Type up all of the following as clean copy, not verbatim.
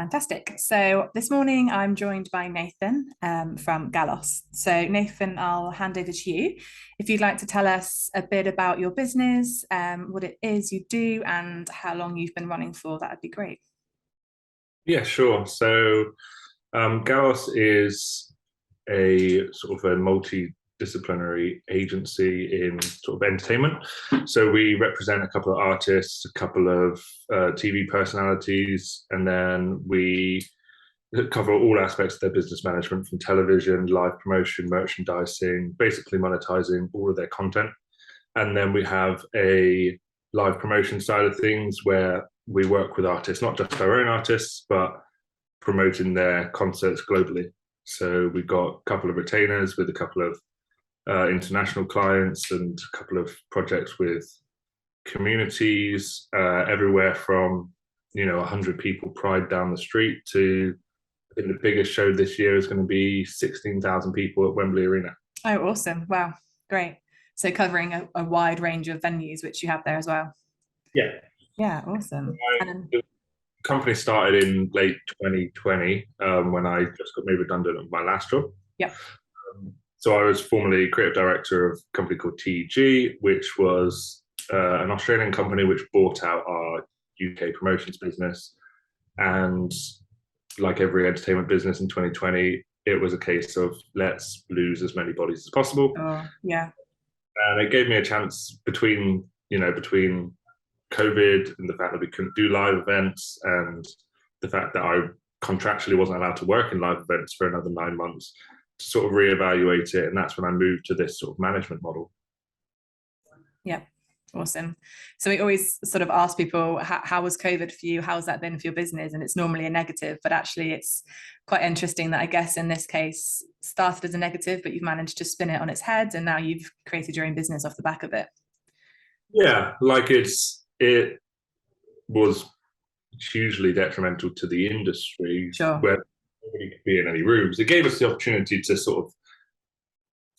Fantastic. So this morning I'm joined by Nathan from Gallos. So Nathan, I'll hand over to you. If you'd like to tell us a bit about your business, what it is you do, and how long you've been running for, that would be great. Yeah, sure. Gallos is a sort of a multidisciplinary agency in sort of entertainment. So we represent a couple of artists, a couple of TV personalities, and then we cover all aspects of their business management from television, live promotion, merchandising, basically monetizing all of their content. And then we have a live promotion side of things where we work with artists, not just our own artists, but promoting their concerts globally. So we've got a couple of retainers with a couple of international clients and a couple of projects with communities everywhere from 100 people pride down the street to, I think the biggest show this year is going to be 16,000 people at Wembley Arena. Oh, awesome. Wow, great. So covering a wide range of venues, which you have there as well. Yeah. Yeah, awesome. The company started in late 2020 when I just got made redundant of my last job. Yeah. So I was formerly creative director of a company called TEG, which was an Australian company which bought out our UK promotions business. And like every entertainment business in 2020, it was a case of let's lose as many bodies as possible. Oh, yeah. And it gave me a chance between COVID and the fact that we couldn't do live events and the fact that I contractually wasn't allowed to work in live events for another 9 months to sort of reevaluate it. And that's when I moved to this sort of management model. Yeah. Awesome. So we always sort of ask people, how was COVID for you? How's that been for your business? And it's normally a negative, but actually it's quite interesting that I guess in this case started as a negative, but you've managed to spin it on its head and now you've created your own business off the back of it. Yeah, like it was hugely detrimental to the industry. Sure. Where nobody could be in any rooms. It gave us the opportunity to sort of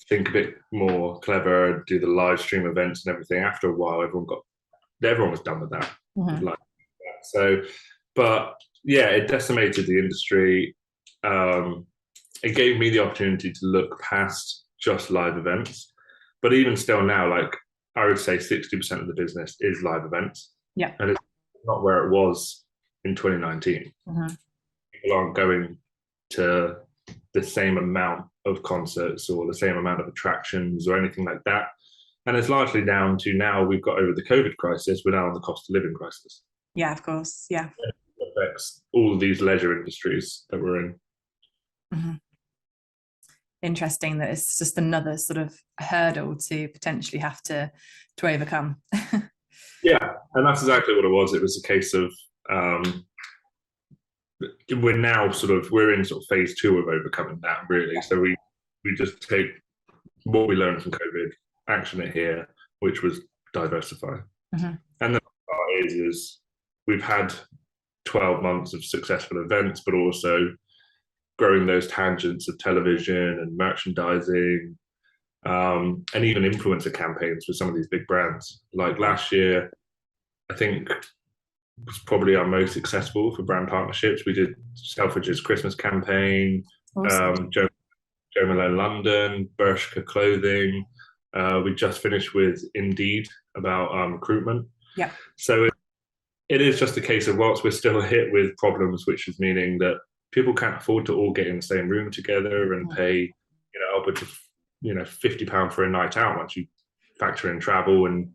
think a bit more clever, do the live stream events and everything. After a while, everyone was done with that. Mm-hmm. So, but yeah, it decimated the industry. It gave me the opportunity to look past just live events. But even still now, like I would say 60% of the business is live events. Yeah. And it's not where it was in 2019. Mm-hmm. People aren't going to the same amount of concerts or the same amount of attractions or anything like that. And it's largely down to now we've got over the COVID crisis, we're now on the cost of living crisis. Yeah, of course. Yeah. It affects all of these leisure industries that we're in. Mm-hmm. Interesting that it's just another sort of hurdle to potentially have to overcome. Yeah, and that's exactly what it was. It was a case of we're in sort of phase 2 of overcoming that, really. So we just take what we learned from COVID, action it here, which was diversify. Mm-hmm. And the part is we've had 12 months of successful events, but also growing those tangents of television and merchandising, and even influencer campaigns with some of these big brands. Like last year, I think was probably our most successful for brand partnerships. We did Selfridge's Christmas campaign, Awesome. Jo Malone London, Bershka clothing. We just finished with Indeed about recruitment. Yeah. So it is just a case of whilst we're still hit with problems, which is meaning that people can't afford to all get in the same room together and pay, upwards of, £50 for a night out once you factor in travel and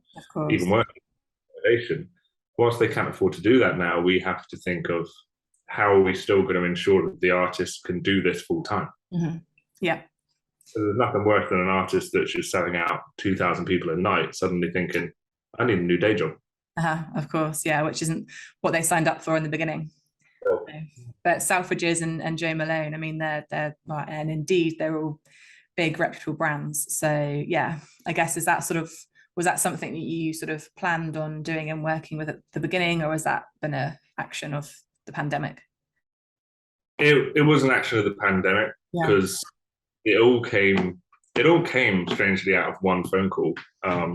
even working accommodation. Whilst they can't afford to do that now, we have to think of how are we still going to ensure that the artists can do this full time. Mm-hmm. Yeah. So there's nothing worse than an artist that's just selling out 2,000 people a night, suddenly thinking, I need a new day job. Of course, yeah, which isn't what they signed up for in the beginning. Oh. But Selfridges and Jo Malone, I mean, they're and Indeed, they're all big reputable brands. So yeah, I guess was that something that you sort of planned on doing and working with at the beginning, or has that been an action of the pandemic? It was an action of the pandemic because it all came strangely out of one phone call,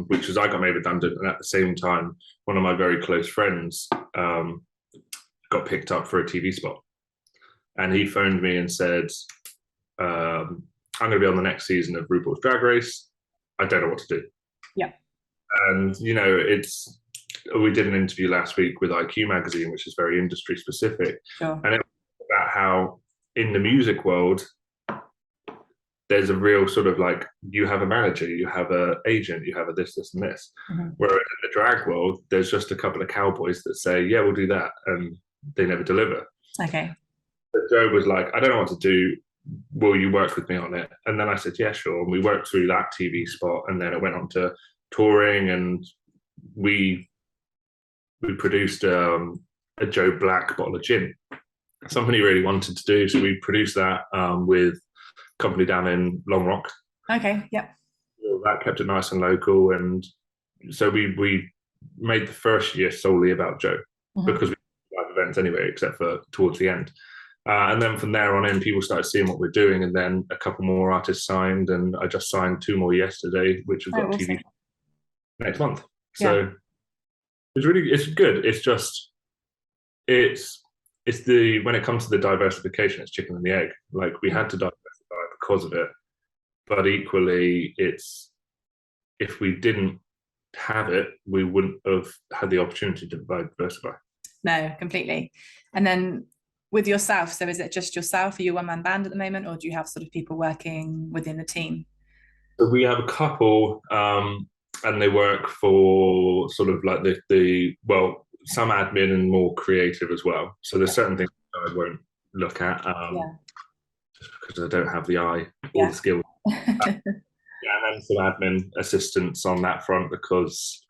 which was I got made redundant, and at the same time, one of my very close friends got picked up for a TV spot. and he phoned me and said, I'm going to be on the next season of RuPaul's Drag Race. I don't know what to do. Yeah. And, you know, we did an interview last week with IQ magazine, which is very industry specific. Sure. And it was about how in the music world, there's a real sort of like, you have a manager, you have an agent, you have a this, and this. Whereas in the drag world, there's just a couple of cowboys that say, yeah, we'll do that. And they never deliver. Okay. But Joe was like, I don't know what to do. Will you work with me on it? And then I said, yeah, sure. And we worked through that TV spot, and then it went on to touring, and we produced a Joe Black bottle of gin, something he really wanted to do. So we produced that with a company down in Long Rock. Okay, yeah. So that kept it nice and local, and so we made the first year solely about Joe, because we did live events anyway, except for towards the end. And then from there on in, people started seeing what we're doing, and then a couple more artists signed, and I just signed 2 more yesterday, which have got TV next month. So it's good. It's just it's when it comes to the diversification, it's chicken and the egg. Like, we had to diversify because of it, but equally, it's if we didn't have it, we wouldn't have had the opportunity to diversify. No, completely. And then with yourself, so is it just yourself? Are you a one-man band at the moment, or do you have sort of people working within the team? So we have a couple, and they work for sort of like the some admin and more creative as well. So there's certain things I won't look at, just because I don't have the eye or the skill. And then some admin assistance on that front, because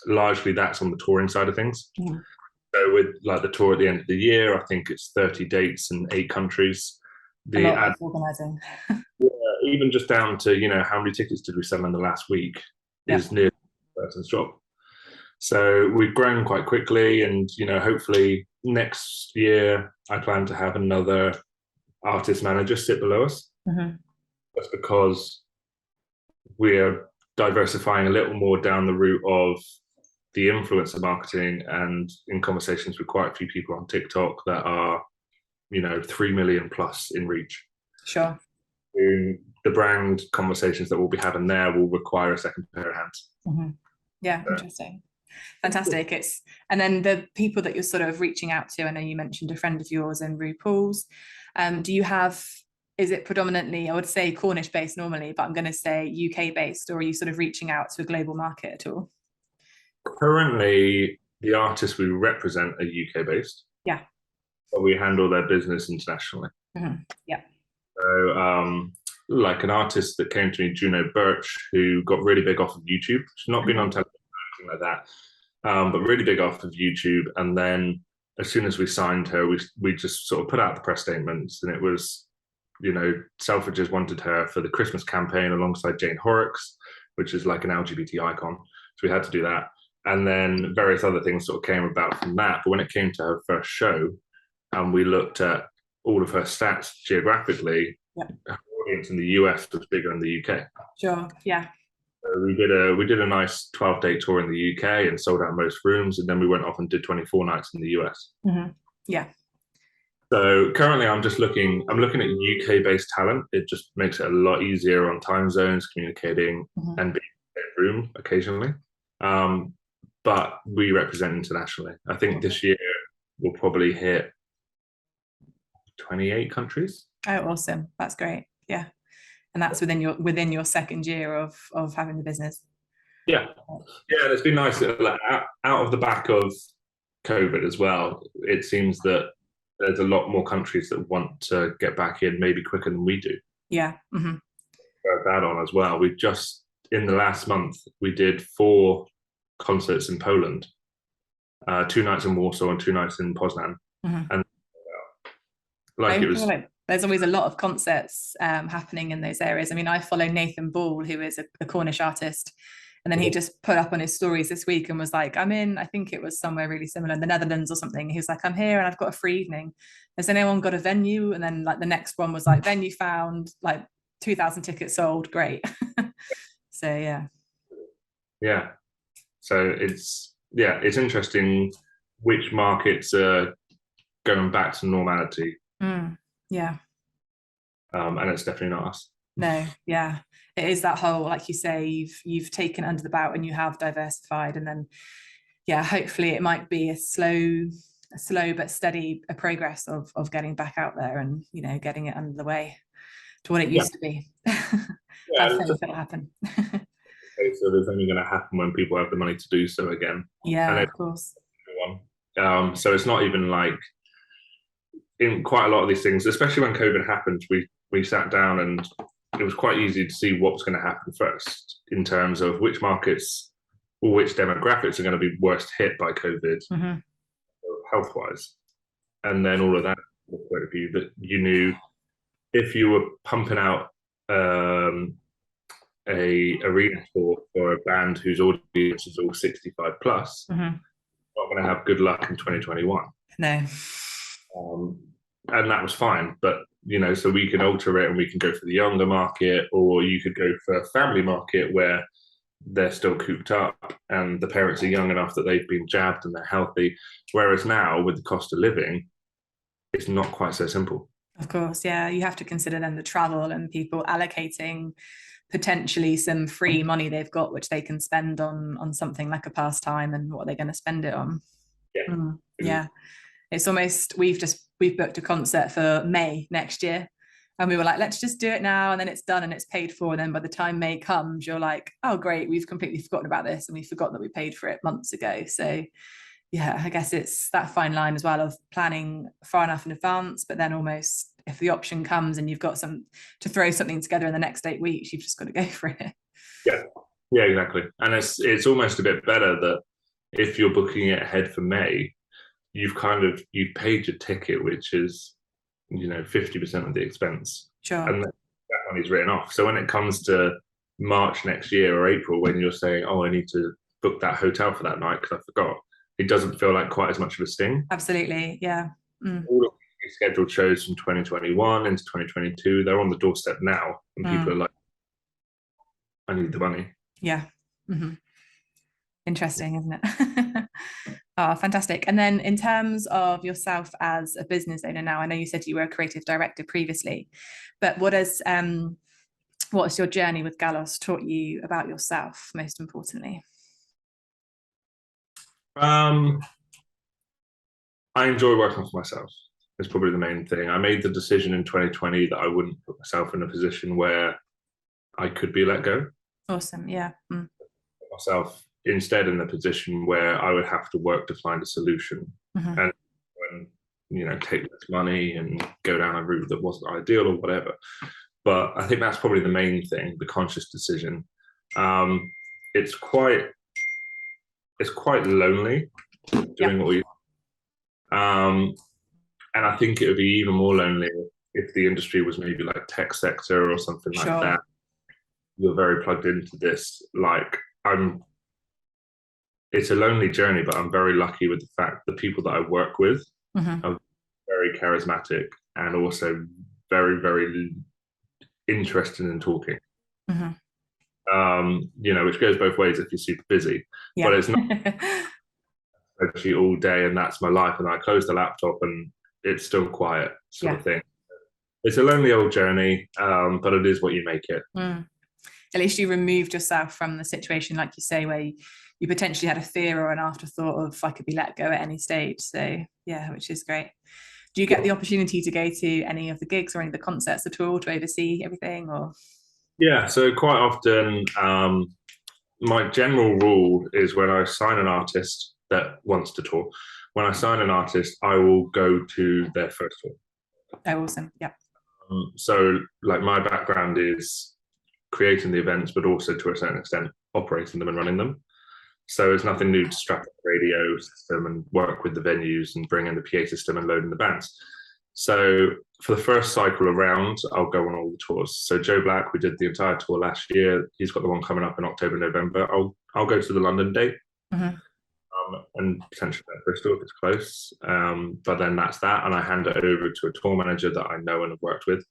largely that's on the touring side of things. So with like the tour at the end of the year, I think it's 30 dates in 8 countries. A lot of organising. Even just down to, you know, how many tickets did we sell in the last week is near the person's job. So we've grown quite quickly, and, you know, hopefully next year I plan to have another artist manager sit below us. That's because we're diversifying a little more down the route of the influencer marketing, and in conversations with quite a few people on TikTok that are, you know, 3 million plus in reach. Sure. The brand conversations that we'll be having there will require a second pair of hands. Yeah, interesting. Fantastic. And then the people that you're sort of reaching out to, I know you mentioned a friend of yours and RuPaul's. Is it predominantly, I would say Cornish based normally, but I'm going to say UK based, or are you sort of reaching out to a global market at all? Currently, the artists we represent are UK based. Yeah. But we handle their business internationally. Yeah. So, like an artist that came to me, Juno Birch, who got really big off of YouTube. She's not been on television or anything like that, but really big off of YouTube. And then as soon as we signed her, we just sort of put out the press statements, and it was, you know, Selfridges wanted her for the Christmas campaign alongside Jane Horrocks, which is like an LGBT icon. So we had to do that. And then various other things sort of came about from that. But when it came to her first show, and we looked at all of her stats geographically, her audience in the US was bigger than the UK. Sure, yeah. So we did a nice 12-day tour in the UK and sold out most rooms, and then we went off and did 24 nights in the US. Yeah. So currently I'm looking at UK-based talent. It just makes it a lot easier on time zones, communicating, and being in the room occasionally. But we represent internationally. I think this year we'll probably hit 28 countries. Oh, awesome. That's great. Yeah. And that's within your second year of having the business. Yeah. And it's been nice, like, out of the back of COVID as well. It seems that there's a lot more countries that want to get back in maybe quicker than we do. Yeah. That on as well. We just, in the last month, we did 4 concerts in Poland, 2 nights in Warsaw and 2 nights in Poznan. And there's always a lot of concerts happening in those areas. I mean, I follow Nathan Ball, who is a Cornish artist, and then he just put up on his stories this week and was like, I'm in, I think it was somewhere really similar in the Netherlands or something. He was like, I'm here and I've got a free evening. Has anyone got a venue? And then like the next one was like, venue found, like 2,000 tickets sold, great. So yeah. So it's interesting which markets are going back to normality Yeah. And it's definitely not us. No, yeah. It is that whole, like you say, you've taken under the belt and you have diversified, and then yeah, hopefully it might be a slow but steady progress of getting back out there and, you know, getting it under the way to what it used to be. Yeah, Have it's faith just it'll happen. a case of it's only going to happen when people have the money to do so again. Yeah, And of course. so it's not even like, in quite a lot of these things, especially when COVID happened, we sat down and it was quite easy to see what was going to happen first in terms of which markets or which demographics are going to be worst hit by COVID, health wise. And then all of that point of view, that you knew if you were pumping out a arena tour for a band whose audience is all 65 plus, not going to have good luck in 2021. No. And that was fine, but you know, so we can alter it and we can go for the younger market, or you could go for a family market where they're still cooped up and the parents are young enough that they've been jabbed and they're healthy. Whereas now, with the cost of living, it's not quite so simple. Of course, yeah. You have to consider then the travel and people allocating potentially some free money they've got, which they can spend on something like a pastime, and what are they going to spend it on? Yeah. Yeah. It's almost, we've booked a concert for May next year, and we were like, let's just do it now, and then it's done and it's paid for. And then by the time May comes, you're like, oh great, we've completely forgotten about this, and we forgot that we paid for it months ago. So yeah, I guess it's that fine line as well of planning far enough in advance, but then almost if the option comes and you've got some to throw something together in the next 8 weeks, you've just got to go for it. Yeah, exactly. And it's almost a bit better that if you're booking it ahead for May, you've paid your ticket, which is, you know, 50% of the expense. Sure. And that money's written off. So when it comes to March next year or April, when you're saying, oh, I need to book that hotel for that night because I forgot, it doesn't feel like quite as much of a sting. Absolutely. Yeah. All of the scheduled shows from 2021 into 2022, they're on the doorstep now. And people are like, I need the money. Yeah. Interesting, isn't it? Oh, fantastic. And then in terms of yourself as a business owner now, I know you said you were a creative director previously, but what's your journey with Gallos taught you about yourself, most importantly? I enjoy working for myself. It's probably the main thing. I made the decision in 2020 that I wouldn't put myself in a position where I could be let go. Awesome. Yeah. Put myself instead in the position where I would have to work to find a solution, and you know, take less money and go down a route that wasn't ideal or whatever. But I think that's probably the main thing, the conscious decision. It's quite lonely doing what we and I think it would be even more lonely if the industry was maybe like tech sector or something like that. You're very plugged into this. Like it's a lonely journey, but I'm very lucky with the fact the people that I work with are very charismatic and also very, very interested in talking. You know, which goes both ways if you're super busy. But it's not actually all day and that's my life, and I close the laptop and it's still quiet sort of thing. It's a lonely old journey, but it is what you make it. At least you removed yourself from the situation, like you say, where you potentially had a fear or an afterthought of I could be let go at any stage. So yeah, which is great. Do you get the opportunity to go to any of the gigs or any of the concerts at all to oversee everything? Or yeah, so quite often my general rule is when I sign an artist that wants to tour, when I sign an artist, I will go to their first tour. Oh, awesome. Yeah. So like my background is creating the events, but also to a certain extent operating them and running them. So it's nothing new to strap up the radio system and work with the venues and bring in the PA system and load in the bands. So for the first cycle around, I'll go on all the tours. So Joe Black, we did the entire tour last year. He's got the one coming up in October, November. I'll go to the London date. And potentially Bristol if it's close. But then that's that. And I hand it over to a tour manager that I know and have worked with.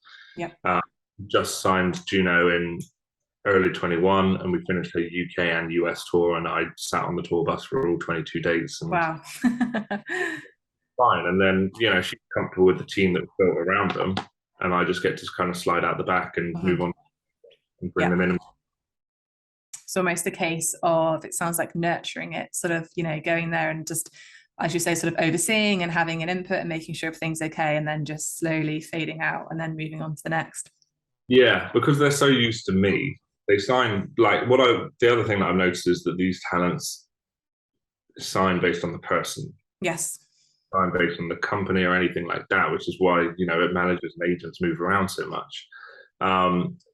Just signed Juno in early 21, and we finished a UK and US tour, and I sat on the tour bus for all 22 days. And wow. fine. And then, she's comfortable with the team that was built around them. And I just get to kind of slide out the back and move on and bring them in. It's almost a case of, it sounds like nurturing it, sort of, going there and just, as you say, sort of overseeing and having an input and making sure everything's okay, and then just slowly fading out and then moving on to the next. Yeah, because they're so used to me. They sign, like, the other thing that I've noticed is that these talents sign based on the person. Yes. Sign based on the company or anything like that, which is why, managers and agents move around so much.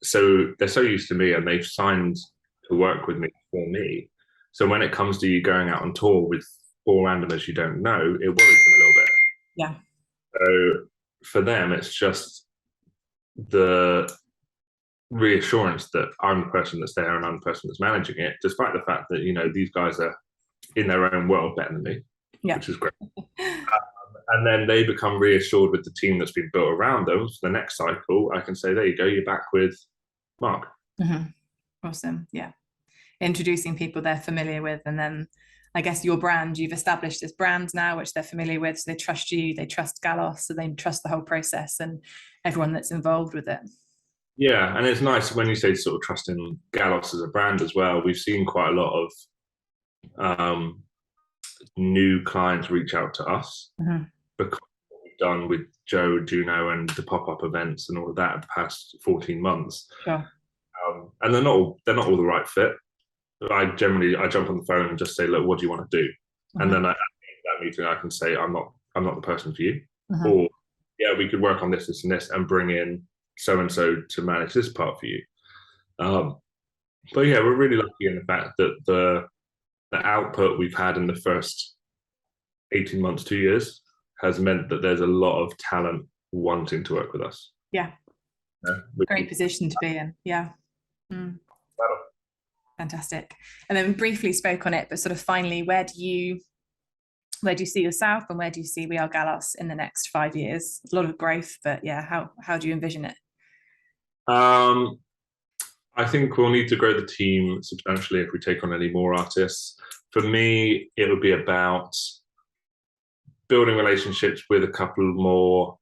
So they're so used to me, and they've signed to work with me for me. So when it comes to you going out on tour with 4 randomers you don't know, it worries them a little bit. Yeah. So for them, it's just the reassurance that I'm the person that's there and I'm the person that's managing it, despite the fact that, these guys are in their own world better than me, which is great. And then they become reassured with the team that's been built around them. For the next cycle, I can say, there you go, you're back with Mark. Awesome. Yeah. Introducing people they're familiar with, and then I guess your brand, you've established this brand now which they're familiar with, so they trust you, they trust Gallos, so they trust the whole process and everyone that's involved with it. Yeah, and it's nice when you say sort of trusting Gallos as a brand as well. We've seen quite a lot of new clients reach out to us because of what we've done with Joe, Juno, and the pop-up events and all of that in the past 14 months. Sure. And they're not all the right fit. I jump on the phone and just say, look, what do you want to do? And then at that meeting, I can say, I'm not the person for you. Or, yeah, we could work on this, this, and this, and bring in so-and-so to manage this part for you. But yeah, we're really lucky in the fact that the output we've had in the first 18 months, 2 years, has meant that there's a lot of talent wanting to work with us. Yeah. Great position to be in. Yeah. Fantastic. And then briefly spoke on it, but sort of finally, where do you see yourself, and where do you see We Are Gallos in the next 5 years? A lot of growth, but yeah, how do you envision it? I think we'll need to grow the team substantially if we take on any more artists. For me, it would be about building relationships with a couple more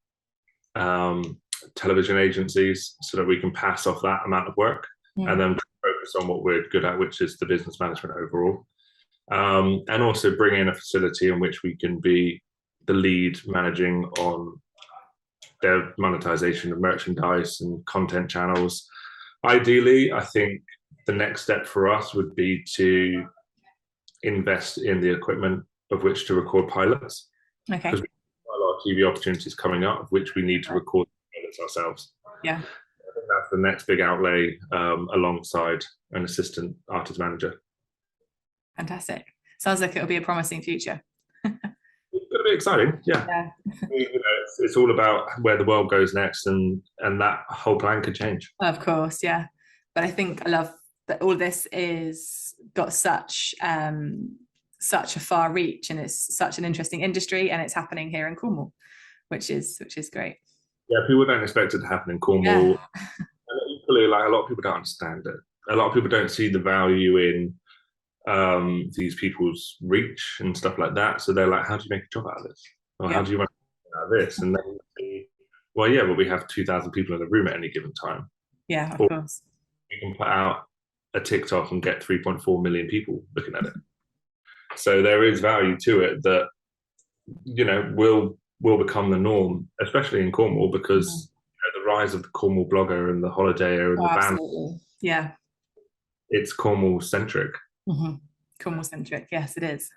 television agencies so that we can pass off that amount of work and then focus on what we're good at, which is the business management overall. And also bring in a facility in which we can be the lead managing on their monetization of merchandise and content channels. Ideally, I think the next step for us would be to invest in the equipment of which to record pilots. Okay. Because we have a lot of TV opportunities coming up, of which we need to record pilots ourselves. Yeah. I think that's the next big outlay, alongside an assistant artist manager. Fantastic. Sounds like it'll be a promising future. It's going to be exciting, yeah. It's all about where the world goes next, and that whole plan could change. Of course, yeah. But I think I love that all this is got such a far reach, and it's such an interesting industry, and it's happening here in Cornwall, which is great. Yeah, people don't expect it to happen in Cornwall. Yeah. And equally, like, a lot of people don't understand it. A lot of people don't see the value in these people's reach and stuff like that. So they're like, how do you make a job out of this? Or how do you make a job out of this? And then, well, yeah, but we have 2,000 people in the room at any given time. Yeah, of course. You can put out a TikTok and get 3.4 million people looking at it. So there is value to it that, will become the norm, especially in Cornwall, because the rise of the Cornwall blogger and the holidayer and the band. Yeah. It's Cornwall centric. Cornwall centric, yes, it is.